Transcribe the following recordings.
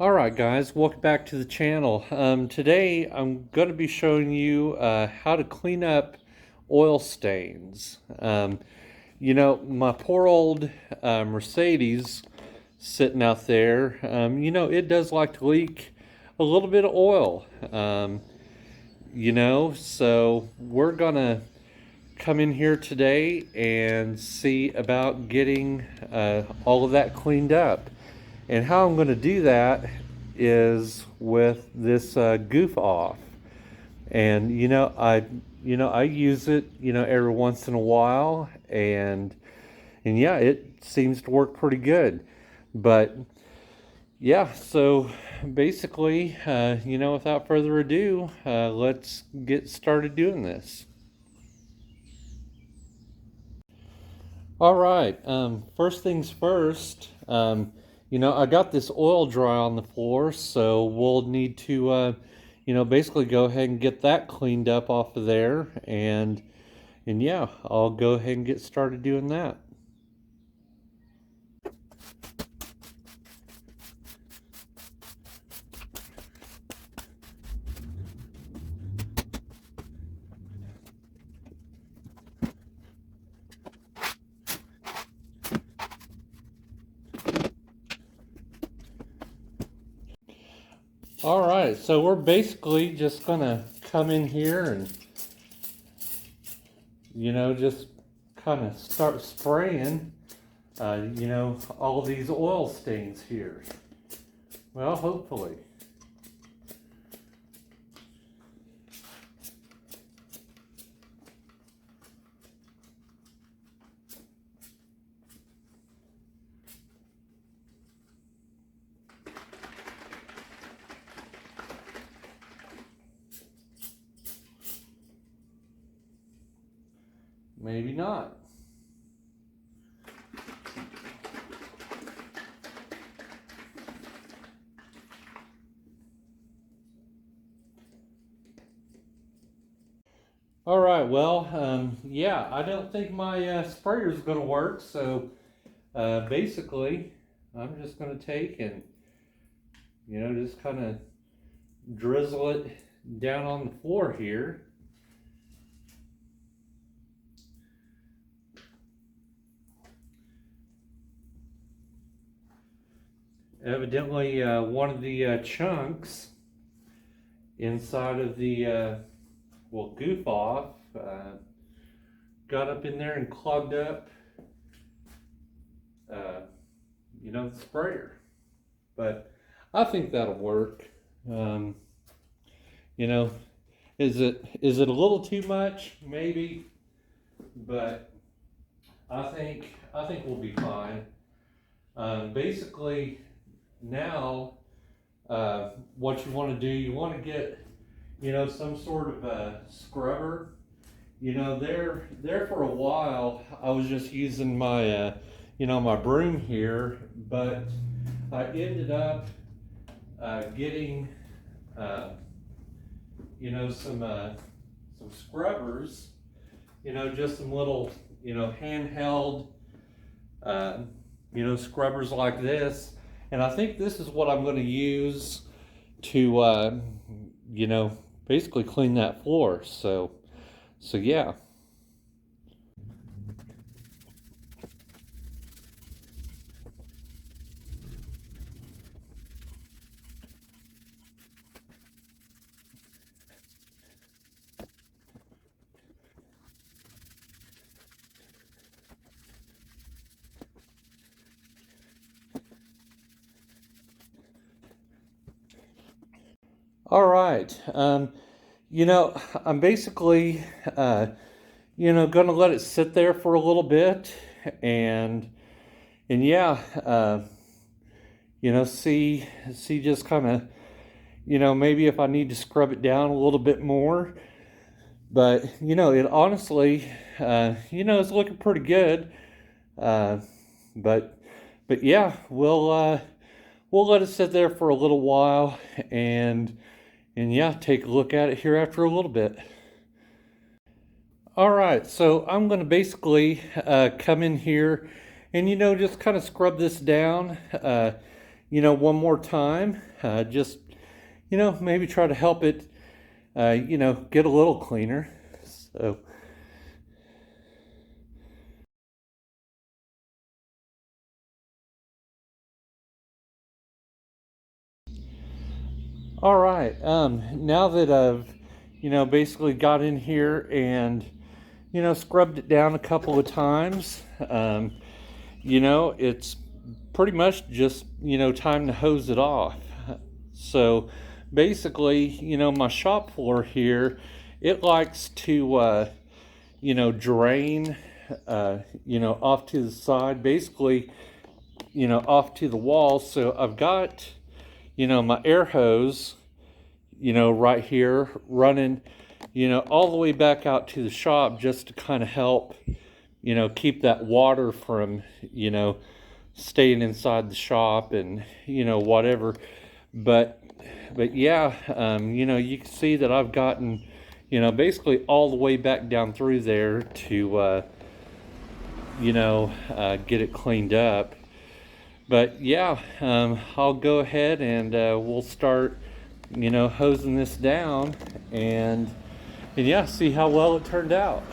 Alright guys, welcome back to the channel. Today I'm going to be showing you how to clean up oil stains. My poor old Mercedes sitting out there, it does like to leak a little bit of oil. So we're going to come in here today and see about getting all of that cleaned up. And how I'm going to do that is with this Goof Off. And I use it every once in a while, and yeah, it seems to work pretty good. But yeah, so basically, without further ado, let's get started doing this. All right. First things first. I got this oil dry on the floor, so we'll need to, basically go ahead and get that cleaned up off of there, and yeah, I'll go ahead and get started doing that. All right, so we're basically just gonna come in here and, just kind of start spraying, all these oil stains here. Well, hopefully. Maybe not. All right, well, yeah, I don't think my sprayer is going to work, so basically, I'm just going to take and, just kind of drizzle it down on the floor here. Evidently, one of the chunks inside of the, Goof Off got up in there and clogged up, the sprayer. But I think that'll work. Is it a little too much? Maybe, but I think we'll be fine. Basically, now what you want to do, you want to get some sort of a scrubber. There for a while I was just using my my broom here, but I ended up getting some scrubbers, just some little handheld scrubbers like this. And I think this is what I'm going to use to, basically clean that floor. So yeah. All right. I'm basically, going to let it sit there for a little bit, and yeah, see just kind of, maybe if I need to scrub it down a little bit more. But it honestly, it's looking pretty good. But yeah, we'll let it sit there for a little while, and yeah, take a look at it here after a little bit. All right, so I'm going to basically come in here and just kind of scrub this down. one more time. Just, maybe try to help it, get a little cleaner. So. All right. Now that I've, basically got in here and, scrubbed it down a couple of times, it's pretty much just, time to hose it off. So basically, my shop floor here, it likes to, drain, off to the side, basically, off to the wall. So I've got, my air hose, right here running, all the way back out to the shop just to kind of help, keep that water from, staying inside the shop and, whatever. But yeah, you can see that I've gotten, basically all the way back down through there to, get it cleaned up. But yeah, I'll go ahead and we'll start, hosing this down and yeah, see how well it turned out.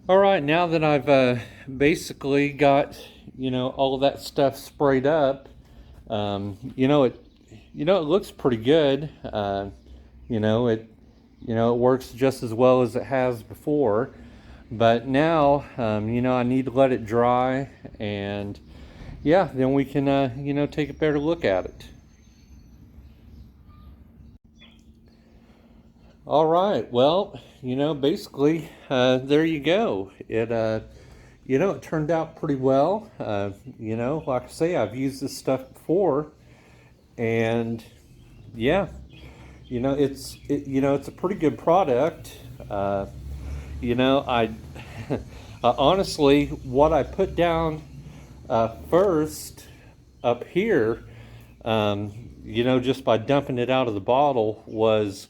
All right, now that I've basically got, all of that stuff sprayed up, it looks pretty good. It works just as well as it has before. But now, I need to let it dry, and yeah, then we can, take a better look at it. All right, well, basically, there you go. It turned out pretty well. Like I say, I've used this stuff before, and yeah, it's a pretty good product. I honestly, what I put down first up here, just by dumping it out of the bottle was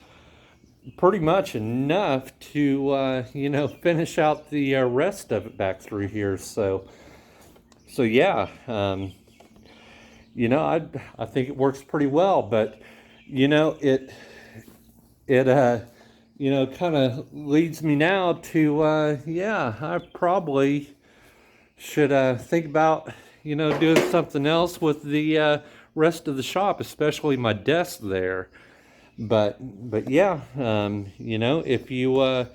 pretty much enough to finish out the rest of it back through here. So yeah, I think it works pretty well. But it kind of leads me now to yeah, I probably should think about doing something else with the rest of the shop, especially my desk there. But yeah, if you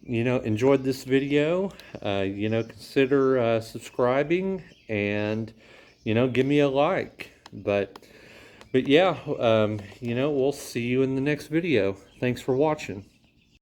enjoyed this video, consider subscribing and give me a like. But yeah, we'll see you in the next video. Thanks for watching.